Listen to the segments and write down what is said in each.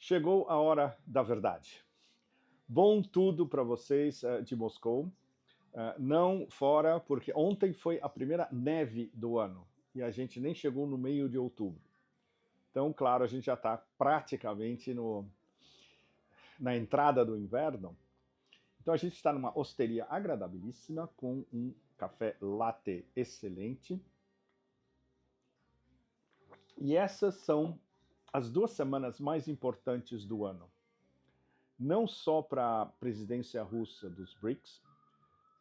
Chegou a hora da verdade. Bom tudo para vocês de Moscou. Não fora, porque ontem foi a primeira neve do ano e a gente nem chegou no meio de outubro. Então, claro, a gente já está praticamente na entrada do inverno. Então, a gente está numa osteria agradabilíssima com um café latte excelente. E essas são as 2 semanas mais importantes do ano. Não só para a presidência russa dos BRICS,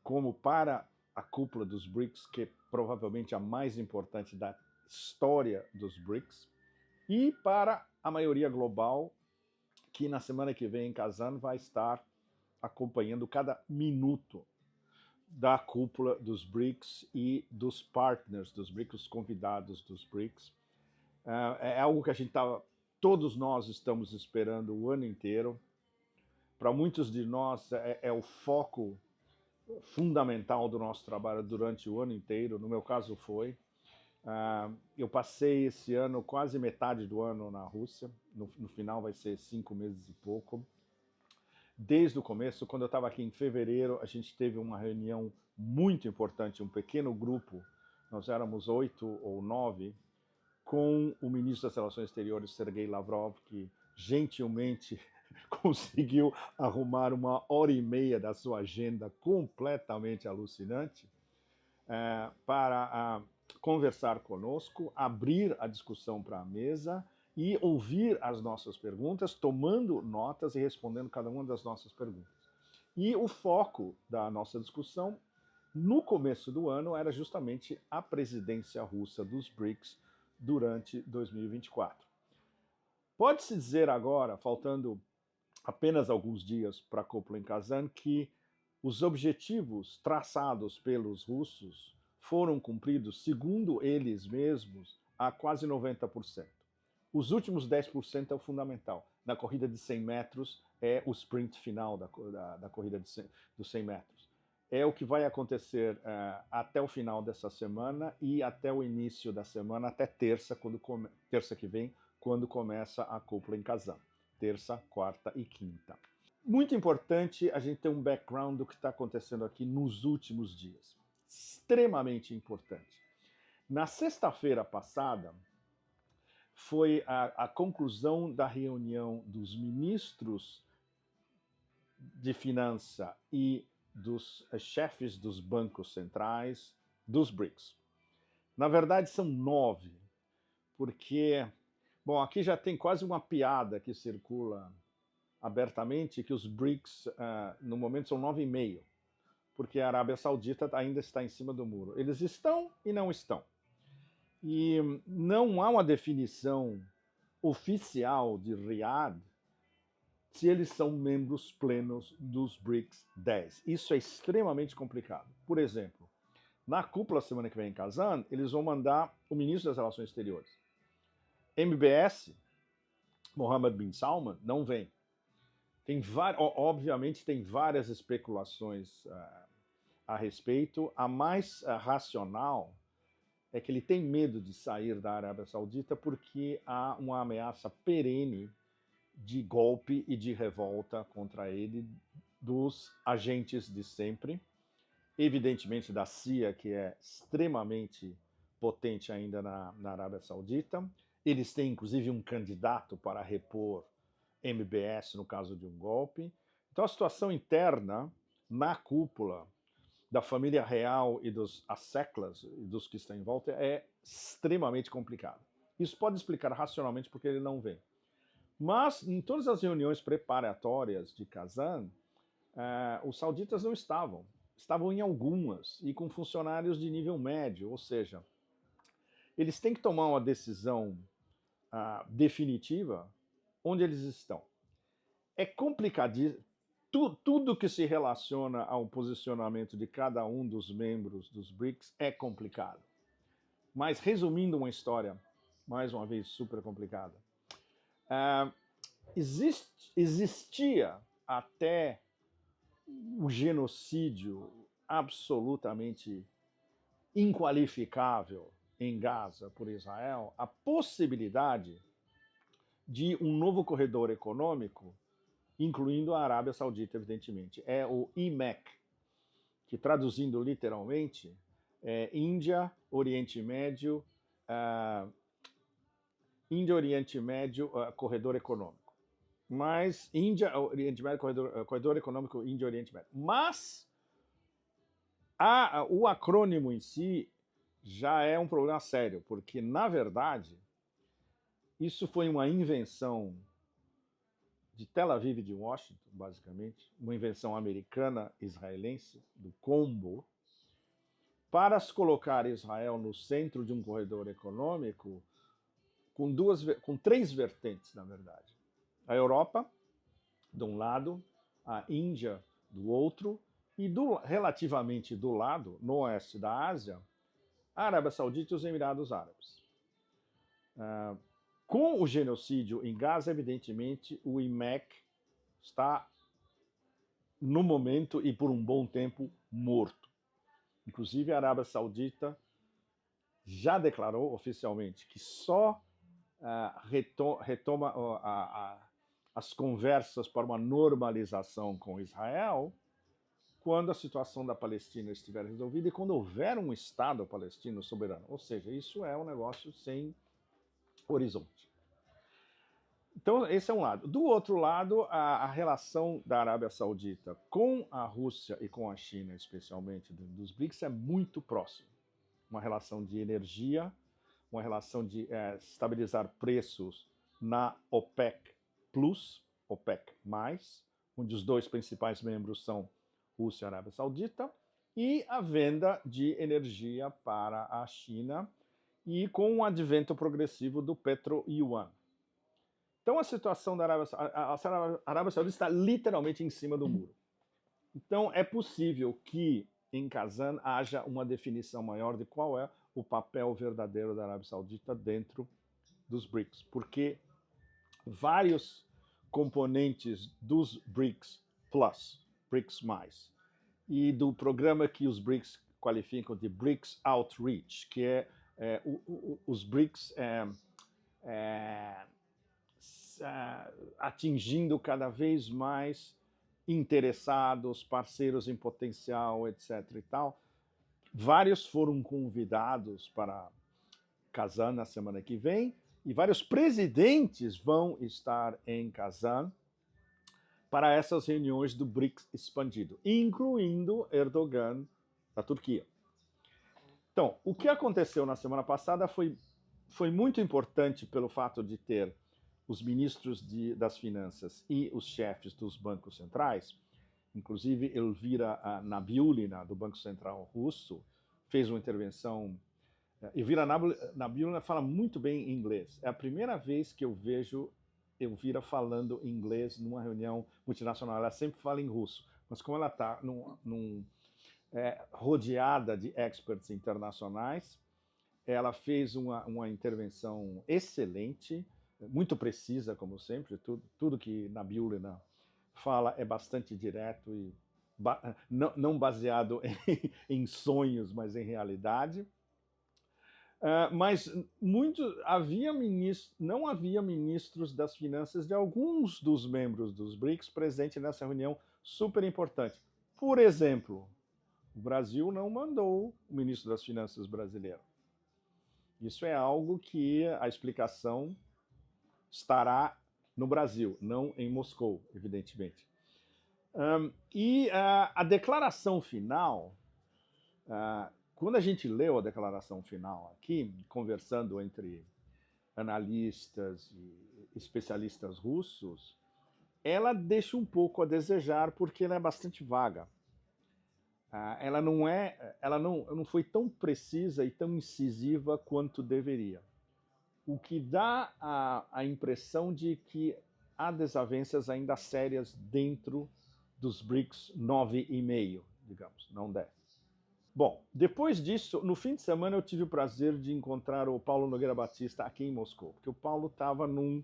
como para a cúpula dos BRICS, que é provavelmente a mais importante da história dos BRICS, e para a maioria global, que na semana que vem em Kazan vai estar acompanhando cada minuto da cúpula dos BRICS e dos partners dos BRICS, os convidados dos BRICS. É algo que a gente todos nós estamos esperando o ano inteiro. Para muitos de nós é o foco fundamental do nosso trabalho durante o ano inteiro. No meu caso foi. Eu passei esse ano quase metade do ano na Rússia. No final vai ser 5 meses e pouco. Desde o começo, quando eu estava aqui em fevereiro, a gente teve uma reunião muito importante, um pequeno grupo, nós éramos 8 ou 9, com o ministro das Relações Exteriores, Sergei Lavrov, que gentilmente conseguiu arrumar 1h30 da sua agenda completamente alucinante para conversar conosco, abrir a discussão para a mesa e ouvir as nossas perguntas, tomando notas e respondendo cada uma das nossas perguntas. E o foco da nossa discussão no começo do ano era justamente a presidência russa dos BRICS durante 2024. Pode-se dizer agora, faltando apenas alguns dias para a cúpula em Kazan, que os objetivos traçados pelos russos foram cumpridos, segundo eles mesmos, a quase 90%. Os últimos 10% é o fundamental. Na corrida de 100 metros é o sprint final da corrida dos 100 metros. É o que vai acontecer até o final dessa semana e até o início da semana, até terça que vem, quando começa a cúpula em Kazan. Terça, quarta e quinta. Muito importante a gente ter um background do que está acontecendo aqui nos últimos dias. Extremamente importante. Na sexta-feira passada, foi a conclusão da reunião dos ministros de finança e dos chefes dos bancos centrais dos BRICS. Na verdade, são 9, porque, bom, aqui já tem quase uma piada que circula abertamente, que os BRICS, no momento, são 9,5, porque a Arábia Saudita ainda está em cima do muro. Eles estão e não estão. E não há uma definição oficial de Riad se eles são membros plenos dos BRICS 10. Isso é extremamente complicado. Por exemplo, na cúpula semana que vem em Kazan, eles vão mandar o ministro das Relações Exteriores. MBS, Mohammed bin Salman, não vem. Obviamente tem várias especulações a respeito. A mais racional é que ele tem medo de sair da Arábia Saudita porque há uma ameaça perene de golpe e de revolta contra ele dos agentes de sempre, evidentemente da CIA, que é extremamente potente ainda na Arábia Saudita. Eles têm, inclusive, um candidato para repor MBS no caso de um golpe. Então, a situação interna na cúpula da família real e dos asseclas, e dos que estão em volta, é extremamente complicado. Isso pode explicar racionalmente porque ele não vem. Mas, em todas as reuniões preparatórias de Kazan, os sauditas não estavam. Estavam em algumas, e com funcionários de nível médio, ou seja, eles têm que tomar uma decisão definitiva onde eles estão. É complicadíssimo. Tudo que se relaciona ao posicionamento de cada um dos membros dos BRICS é complicado. Mas, resumindo uma história, mais uma vez, super complicada, existia até o genocídio absolutamente inqualificável em Gaza por Israel, a possibilidade de um novo corredor econômico, incluindo a Arábia Saudita, evidentemente. É o IMEC, que traduzindo literalmente é Índia, Oriente Médio, Índia, Oriente Médio, corredor econômico. Mas Índia, Oriente Médio, corredor econômico, Índia, Oriente Médio. Mas o acrônimo em si já é um problema sério, porque, na verdade, isso foi uma invenção de Tel Aviv e de Washington, basicamente, uma invenção americana-israelense, do combo, para se colocar Israel no centro de um corredor econômico com três vertentes, na verdade. A Europa, de um lado, a Índia, do outro, e relativamente do lado, no oeste da Ásia, a Arábia Saudita e os Emirados Árabes. Com o genocídio em Gaza, evidentemente, o IMEC está, no momento e por um bom tempo, morto. Inclusive, a Arábia Saudita já declarou oficialmente que só retoma as conversas para uma normalização com Israel quando a situação da Palestina estiver resolvida e quando houver um Estado palestino soberano. Ou seja, isso é um negócio sem horizonte. Então, esse é um lado. Do outro lado, a relação da Arábia Saudita com a Rússia e com a China, especialmente dos BRICS, é muito próxima. Uma relação de energia, uma relação de estabilizar preços na OPEC Plus, OPEC+, onde os dois principais membros são Rússia e Arábia Saudita, e a venda de energia para a China, e com o advento progressivo do Petro-Yuan. Então a situação da Arábia Saudita está literalmente em cima do muro. Então é possível que em Kazan haja uma definição maior de qual é o papel verdadeiro da Arábia Saudita dentro dos BRICS, porque vários componentes dos BRICS Plus, BRICS+, e do programa que os BRICS qualificam de BRICS Outreach, que é os BRICS atingindo cada vez mais interessados, parceiros em potencial, etc. e tal. Vários foram convidados para Kazan na semana que vem, e vários presidentes vão estar em Kazan para essas reuniões do BRICS expandido, incluindo Erdogan da Turquia. Então, o que aconteceu na semana passada foi muito importante pelo fato de ter os ministros das finanças e os chefes dos bancos centrais, inclusive Elvira Nabiulina, do Banco Central Russo, fez uma intervenção. Elvira Nabiulina fala muito bem inglês. É a primeira vez que eu vejo Elvira falando inglês numa reunião multinacional. Ela sempre fala em russo, mas como ela está rodeada de experts internacionais, ela fez uma intervenção excelente, muito precisa, como sempre. Tudo que Nabiulina fala é bastante direto e não baseado em sonhos, mas em realidade. Mas não havia ministros das finanças de alguns dos membros dos BRICS presentes nessa reunião super importante. Por exemplo, o Brasil não mandou o ministro das Finanças brasileiro. Isso é algo que a explicação estará no Brasil, não em Moscou, evidentemente. E a declaração final, quando a gente leu a declaração final aqui, conversando entre analistas e especialistas russos, ela deixa um pouco a desejar porque ela é bastante vaga. Ela não foi tão precisa e tão incisiva quanto deveria. O que dá a impressão de que há desavenças ainda sérias dentro dos BRICS 9,5, digamos, não 10. Bom, depois disso, no fim de semana eu tive o prazer de encontrar o Paulo Nogueira Batista aqui em Moscou, porque o Paulo estava numas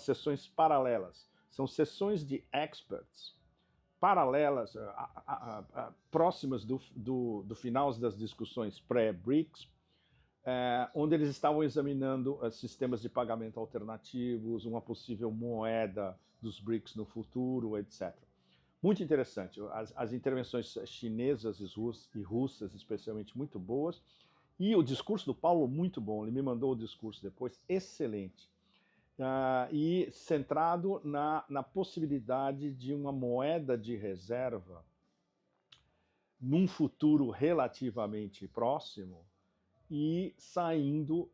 sessões paralelas. São sessões de experts paralelas, próximas do final das discussões pré-BRICS, onde eles estavam examinando sistemas de pagamento alternativos, uma possível moeda dos BRICS no futuro, etc. Muito interessante. As intervenções chinesas e russas, especialmente, muito boas. E o discurso do Paulo, muito bom. Ele me mandou o discurso depois, excelente. E centrado na possibilidade de uma moeda de reserva num futuro relativamente próximo e saindo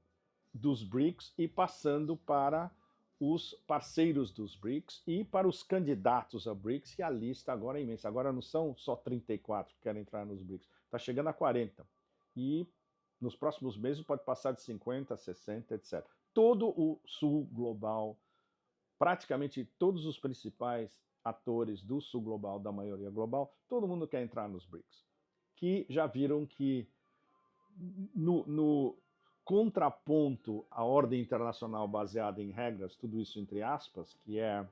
dos BRICS e passando para os parceiros dos BRICS e para os candidatos a BRICS, e a lista agora é imensa. Agora não são só 34 que querem entrar nos BRICS, está chegando a 40. E nos próximos meses pode passar de 50, 60, etc. Todo o sul global, praticamente todos os principais atores do sul global, da maioria global, todo mundo quer entrar nos BRICS, que já viram que no contraponto à ordem internacional baseada em regras, tudo isso entre aspas, que é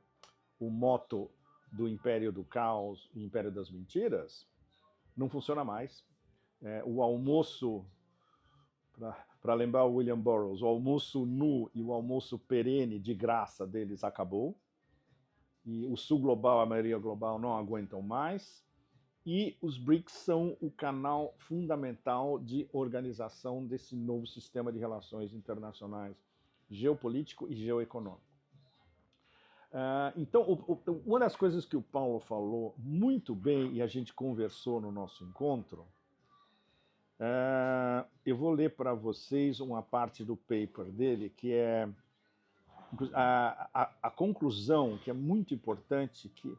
o moto do império do caos e império das mentiras, não funciona mais. O almoço, para lembrar o William Burroughs, o almoço nu e o almoço perene de graça deles acabou. E o sul global, a maioria global, não aguentam mais. E os BRICS são o canal fundamental de organização desse novo sistema de relações internacionais geopolítico e geoeconômico. Então, uma das coisas que o Paulo falou muito bem, e a gente conversou no nosso encontro, eu vou ler para vocês uma parte do paper dele, que é a conclusão, que é muito importante, que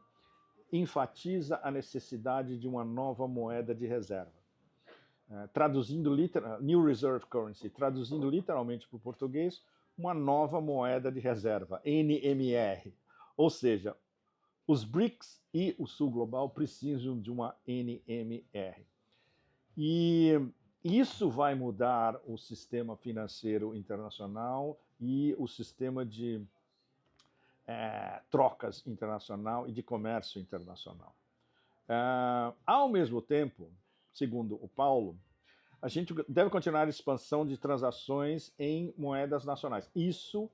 enfatiza a necessidade de uma nova moeda de reserva. Traduzindo New Reserve Currency, traduzindo literalmente para o português, uma nova moeda de reserva, NMR. Ou seja, os BRICS e o Sul Global precisam de uma NMR. E isso vai mudar o sistema financeiro internacional e o sistema de trocas internacional e de comércio internacional. Ao mesmo tempo, segundo o Paulo, a gente deve continuar a expansão de transações em moedas nacionais. Isso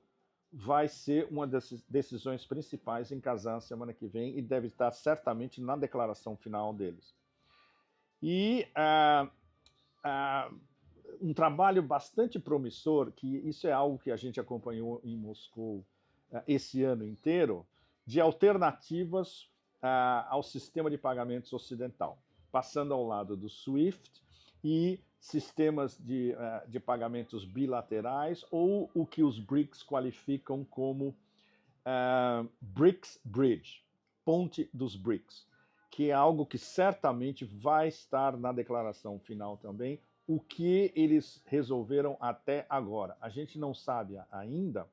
vai ser uma das decisões principais em Kazan semana que vem e deve estar certamente na declaração final deles. E um trabalho bastante promissor, que isso é algo que a gente acompanhou em Moscou esse ano inteiro, de alternativas ao sistema de pagamentos ocidental, passando ao lado do SWIFT e sistemas de pagamentos bilaterais, ou o que os BRICS qualificam como BRICS Bridge, ponte dos BRICS, que é algo que certamente vai estar na declaração final também, o que eles resolveram até agora. A gente não sabe ainda,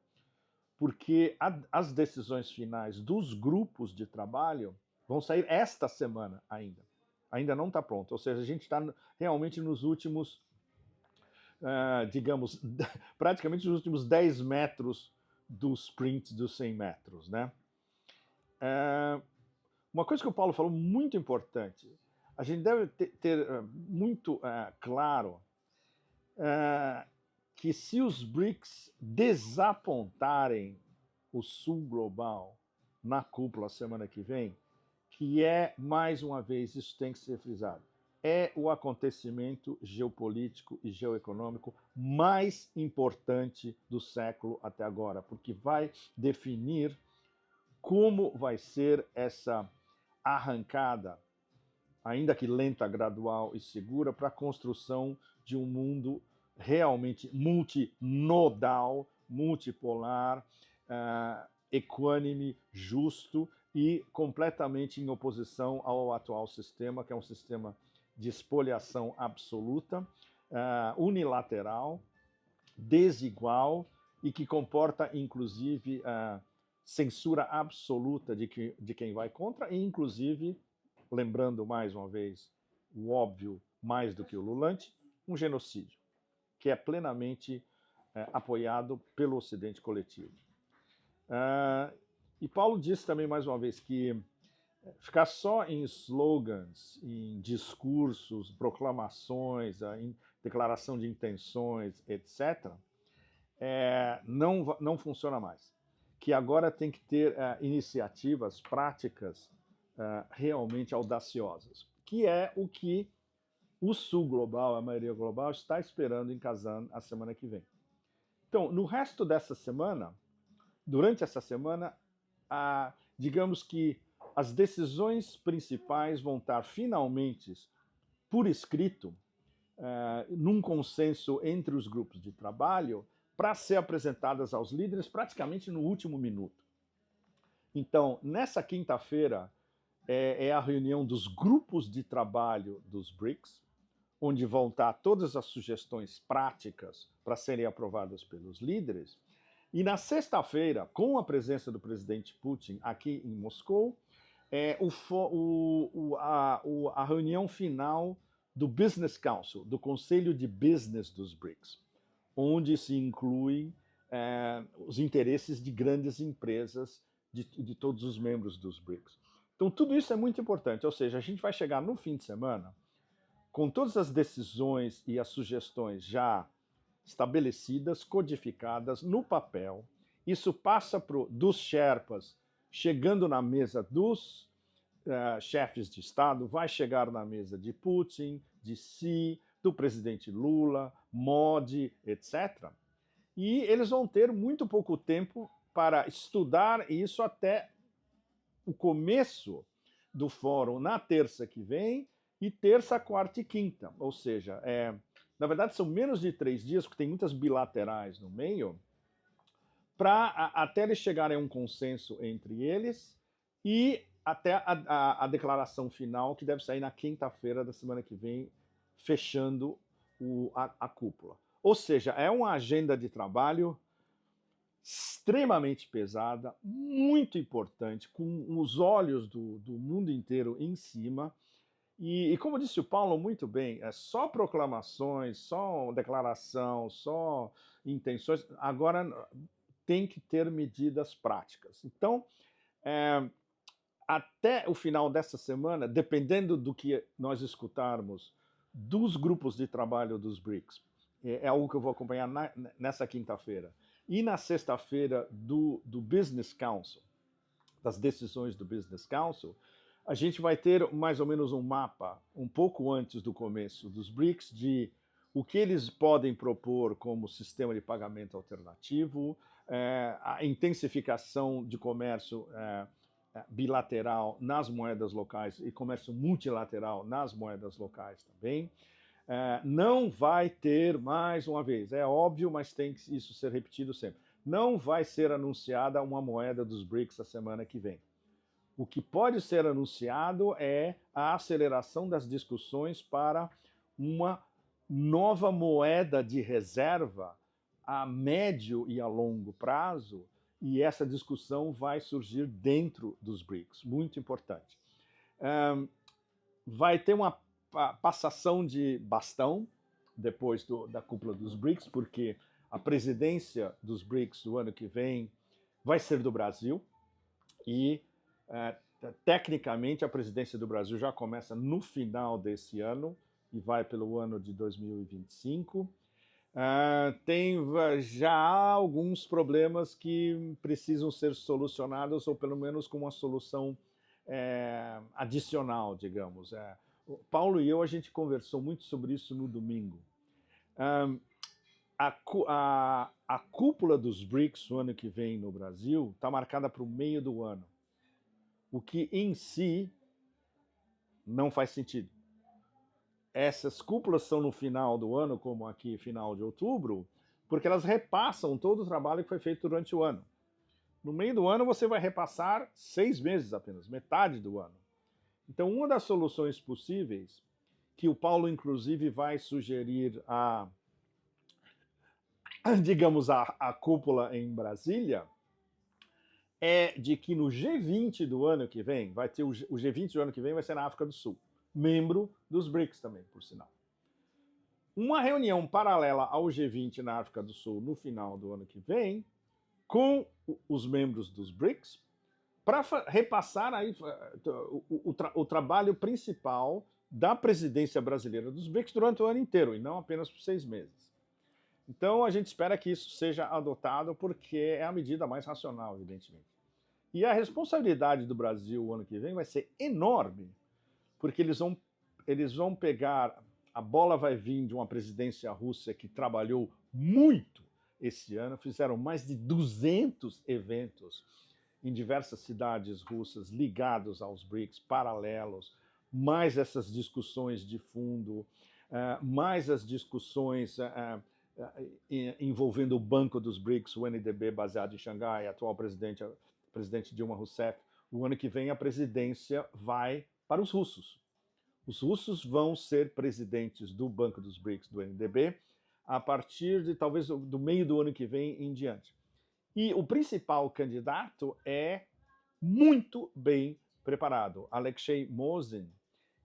porque as decisões finais dos grupos de trabalho vão sair esta semana ainda. Ainda não está pronto. Ou seja, a gente está realmente nos últimos, digamos, praticamente nos últimos 10 metros do sprint dos 100 metros, né? Uma coisa que o Paulo falou muito importante, a gente deve ter muito claro que se os BRICS desapontarem o Sul Global na cúpula semana que vem, que mais uma vez, isso tem que ser frisado, é o acontecimento geopolítico e geoeconômico mais importante do século até agora, porque vai definir como vai ser essa arrancada, ainda que lenta, gradual e segura, para a construção de um mundo realmente multinodal, multipolar, equânime, justo e completamente em oposição ao atual sistema, que é um sistema de espoliação absoluta, unilateral, desigual e que comporta, inclusive, censura absoluta de quem vai contra e, inclusive, lembrando mais uma vez o óbvio mais do que o lulante, um genocídio, que é plenamente apoiado pelo Ocidente coletivo. E Paulo disse também mais uma vez que ficar só em slogans, em discursos, proclamações, em declaração de intenções, etc., não funciona mais. Que agora tem que ter iniciativas práticas realmente audaciosas, que é o que o Sul global, a maioria global, está esperando em Kazan a semana que vem. Então, no resto dessa semana, durante essa semana, digamos que as decisões principais vão estar finalmente por escrito, num consenso entre os grupos de trabalho, para ser apresentadas aos líderes praticamente no último minuto. Então, nessa quinta-feira, é a reunião dos grupos de trabalho dos BRICS, onde vão estar todas as sugestões práticas para serem aprovadas pelos líderes. E na sexta-feira, com a presença do presidente Putin aqui em Moscou, a reunião final do Business Council, do Conselho de Business dos BRICS, onde se incluem os interesses de grandes empresas de todos os membros dos BRICS. Então, tudo isso é muito importante, ou seja, a gente vai chegar no fim de semana com todas as decisões e as sugestões já estabelecidas, codificadas no papel. Isso passa dos Sherpas, chegando na mesa dos chefes de Estado, vai chegar na mesa de Putin, de Xi, do presidente Lula, Modi, etc. E eles vão ter muito pouco tempo para estudar isso até o começo do fórum na terça que vem, e terça, quarta e quinta. Ou seja, na verdade são menos de 3 dias, porque tem muitas bilaterais no meio, para até eles chegarem a um consenso entre eles e até a declaração final, que deve sair na quinta-feira da semana que vem, fechando a cúpula. Ou seja, é uma agenda de trabalho extremamente pesada, muito importante, com os olhos do mundo inteiro em cima. E como disse o Paulo muito bem, é só proclamações, só declaração, só intenções. Agora tem que ter medidas práticas. Então, até o final dessa semana, dependendo do que nós escutarmos dos grupos de trabalho dos BRICS, é algo que eu vou acompanhar nessa quinta-feira, e na sexta-feira do Business Council, das decisões do Business Council, a gente vai ter mais ou menos um mapa, um pouco antes do começo dos BRICS, de o que eles podem propor como sistema de pagamento alternativo, a intensificação de comércio bilateral nas moedas locais e comércio multilateral nas moedas locais também. Não vai ter, mais uma vez, é óbvio, mas tem que isso ser repetido sempre, não vai ser anunciada uma moeda dos BRICS a semana que vem. O que pode ser anunciado é a aceleração das discussões para uma nova moeda de reserva a médio e a longo prazo, e essa discussão vai surgir dentro dos BRICS, muito importante. Vai ter uma passação de bastão depois da cúpula dos BRICS, porque a presidência dos BRICS do ano que vem vai ser do Brasil, e tecnicamente a presidência do Brasil já começa no final desse ano e vai pelo ano de 2025. Tem já alguns problemas que precisam ser solucionados, ou pelo menos com uma solução adicional, digamos. O Paulo e eu, a gente conversou muito sobre isso no domingo. A cúpula dos BRICS no ano que vem no Brasil está marcada para o meio do ano, o que em si não faz sentido. Essas cúpulas são no final do ano, como aqui final de outubro, porque elas repassam todo o trabalho que foi feito durante o ano. No meio do ano você vai repassar 6 meses apenas, metade do ano. Então, uma das soluções possíveis, que o Paulo inclusive vai sugerir digamos, a cúpula em Brasília, é de que no G20 do ano que vem, vai ter o G20 do ano que vem vai ser na África do Sul, membro dos BRICS também, por sinal. Uma reunião paralela ao G20 na África do Sul no final do ano que vem, com os membros dos BRICS, para repassar aí o trabalho principal da presidência brasileira dos BRICS durante o ano inteiro, e não apenas por 6 meses. Então, a gente espera que isso seja adotado, porque é a medida mais racional, evidentemente. E a responsabilidade do Brasil o ano que vem vai ser enorme, porque eles vão pegar, a bola vai vir de uma presidência russa que trabalhou muito esse ano, fizeram mais de 200 eventos em diversas cidades russas ligados aos BRICS, paralelos, mais essas discussões de fundo, mais as discussões envolvendo o Banco dos BRICS, o NDB, baseado em Xangai, atual presidente Dilma Rousseff. O ano que vem a presidência vai para os russos. Os russos vão ser presidentes do Banco dos BRICS, do NDB, a partir de talvez do meio do ano que vem em diante. E o principal candidato é muito bem preparado, Alexei Mosin,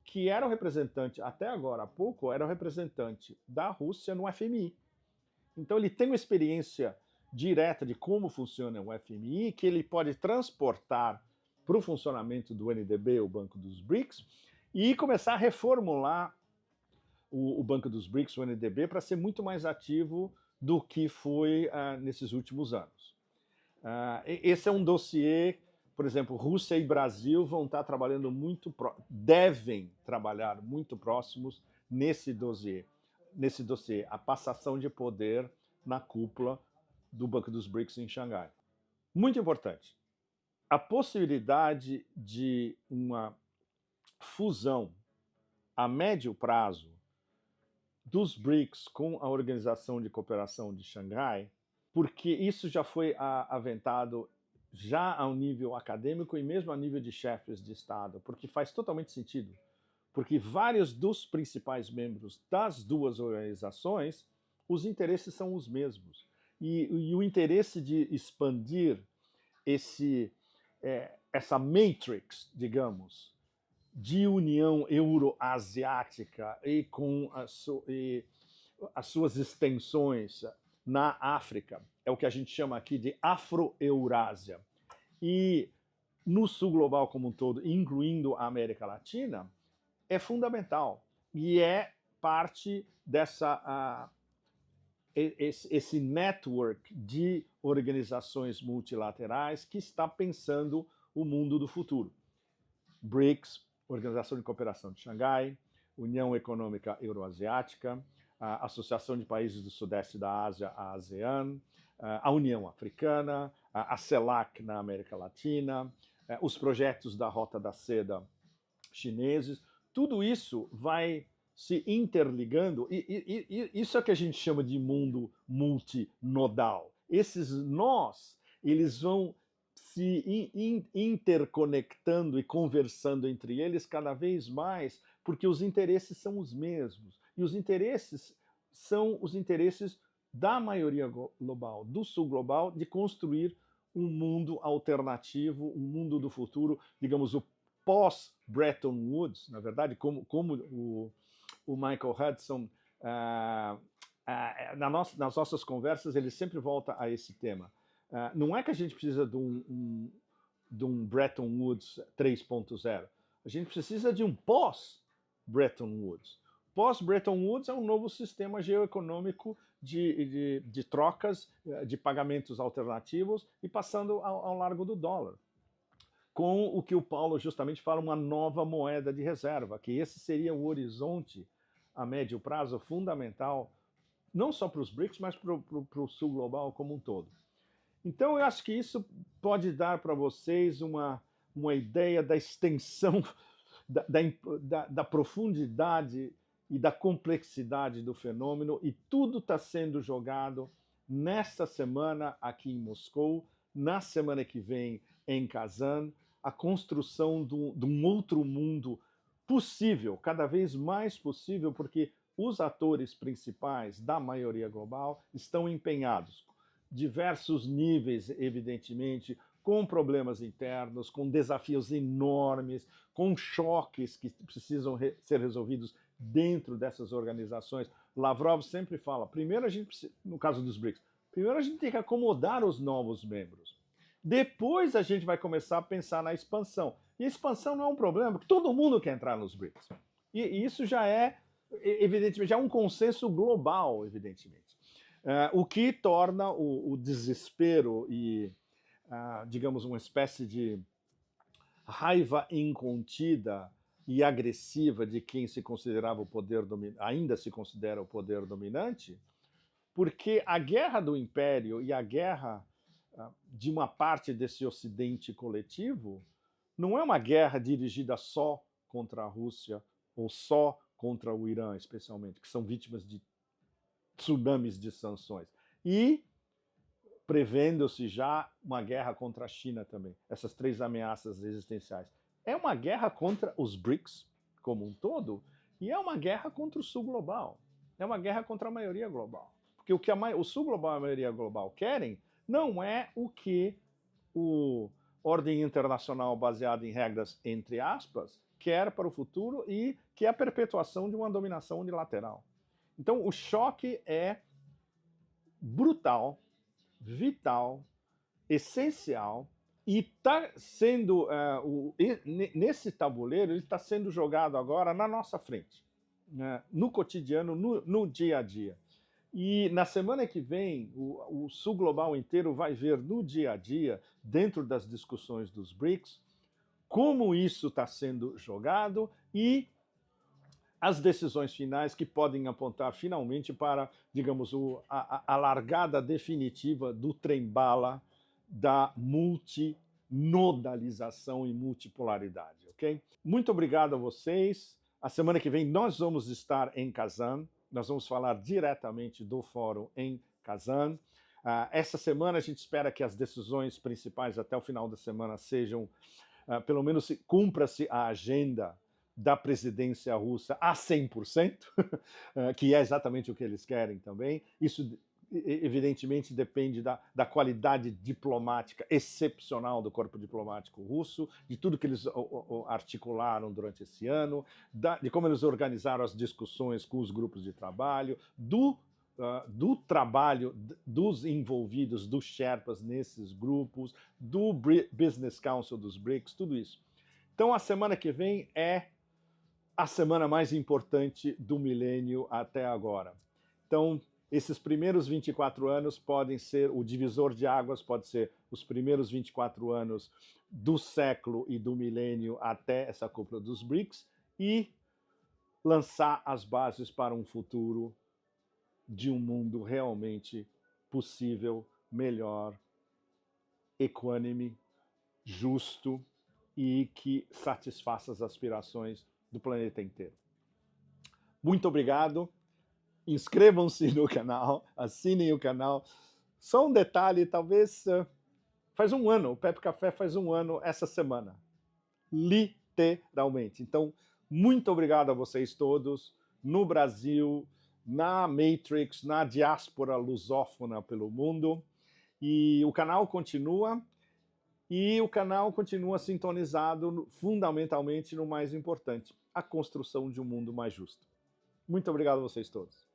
que era o representante, até agora há pouco, era o representante da Rússia no FMI. Então ele tem uma experiência direta de como funciona o FMI, que ele pode transportar para o funcionamento do NDB, o Banco dos BRICS, e começar a reformular o Banco dos BRICS, o NDB, para ser muito mais ativo do que foi nesses últimos anos. Esse é um dossiê, por exemplo, Rússia e Brasil vão estar trabalhando devem trabalhar muito próximos nesse dossiê, a passação de poder na cúpula do Banco dos BRICS em Xangai. Muito importante, a possibilidade de uma fusão a médio prazo dos BRICS com a Organização de Cooperação de Xangai, porque isso já foi aventado já ao nível acadêmico e mesmo a nível de chefes de Estado, porque faz totalmente sentido, porque vários dos principais membros das duas organizações, os interesses são os mesmos. E o interesse de expandir essa matrix, digamos, de união euroasiática e com as suas extensões na África, é o que a gente chama aqui de Afro-Eurásia, e no sul global como um todo, incluindo a América Latina, é fundamental e é parte esse network de organizações multilaterais que está pensando o mundo do futuro. BRICS, Organização de Cooperação de Xangai, União Econômica Euroasiática, a Associação de Países do Sudeste da Ásia, a ASEAN, a União Africana, a CELAC na América Latina, os projetos da Rota da Seda chineses, tudo isso vai se interligando, e isso é o que a gente chama de mundo multinodal. Esses nós, eles vão se interconectando e conversando entre eles cada vez mais, porque os interesses são os mesmos. E os interesses são os interesses da maioria global, do sul global, de construir um mundo alternativo, um mundo do futuro, digamos, o pós-Bretton Woods, na verdade, como o Michael Hudson, nas nossas conversas, ele sempre volta a esse tema. Não é que a gente precisa de um Bretton Woods 3.0, a gente precisa de um pós-Bretton Woods. Pós-Bretton Woods é um novo sistema geoeconômico de trocas, de pagamentos alternativos e passando ao largo do dólar, com o que o Paulo justamente fala, uma nova moeda de reserva, que esse seria o horizonte a médio prazo fundamental, não só para os BRICS, mas para o sul global como um todo. Então, eu acho que isso pode dar para vocês uma ideia da extensão, da profundidade e da complexidade do fenômeno, e tudo está sendo jogado nesta semana aqui em Moscou, na semana que vem em Kazan, a construção de um outro mundo possível, cada vez mais possível, porque os atores principais da maioria global estão empenhados, diversos níveis, evidentemente, com problemas internos, com desafios enormes, com choques que precisam ser resolvidos dentro dessas organizações. Lavrov sempre fala, primeiro a gente precisa, no caso dos BRICS, primeiro a gente tem que acomodar os novos membros. Depois a gente vai começar a pensar na expansão. E a expansão não é um problema, porque todo mundo quer entrar nos BRICS. E isso já é, evidentemente, já é um consenso global, evidentemente. O que torna o desespero e, digamos, uma espécie de raiva incontida e agressiva de quem se considerava o poder ainda se considera o poder dominante, porque a guerra do império e a guerra de uma parte desse ocidente coletivo não é uma guerra dirigida só contra a Rússia ou só contra o Irã, especialmente, que são vítimas de tsunamis de sanções. E prevendo-se já uma guerra contra a China também, essas três ameaças existenciais. É uma guerra contra os BRICS como um todo e é uma guerra contra o Sul global. É uma guerra contra a maioria global. Porque o Sul global e a maioria global querem não é o que o ordem internacional baseada em regras, entre aspas, quer para o futuro e que é a perpetuação de uma dominação unilateral. Então, o choque é brutal, vital, essencial, e está sendo, nesse tabuleiro, ele está sendo jogado agora na nossa frente, né, no cotidiano, no dia a dia. E na semana que vem, o Sul Global inteiro vai ver no dia a dia, dentro das discussões dos BRICS, como isso está sendo jogado e as decisões finais que podem apontar finalmente para, digamos, a largada definitiva do trem-bala da multinodalização e multipolaridade, ok? Muito obrigado a vocês. A semana que vem nós vamos estar em Kazan. Nós vamos falar diretamente do fórum em Kazan. Essa semana a gente espera que as decisões principais até o final da semana sejam, pelo menos cumpra-se a agenda da presidência russa a 100%, que é exatamente o que eles querem também. Isso, evidentemente, depende da qualidade diplomática excepcional do corpo diplomático russo, de tudo que eles articularam durante esse ano, de como eles organizaram as discussões com os grupos de trabalho, do trabalho dos envolvidos, dos Sherpas nesses grupos, do Business Council dos BRICS, tudo isso. Então, a semana que vem é a semana mais importante do milênio até agora. Então, esses primeiros 24 anos podem ser o divisor de águas, pode ser os primeiros 24 anos do século e do milênio até essa cúpula dos BRICS e lançar as bases para um futuro de um mundo realmente possível, melhor, equânime, justo e que satisfaça as aspirações do planeta inteiro. Muito obrigado. Inscrevam-se no canal, assinem o canal. Só um detalhe, talvez faz um ano, o Pepe Café faz um ano essa semana. Literalmente. Então, muito obrigado a vocês todos, no Brasil, na Matrix, na diáspora lusófona pelo mundo. E o canal continua. E o canal continua sintonizado fundamentalmente no mais importante, a construção de um mundo mais justo. Muito obrigado a vocês todos.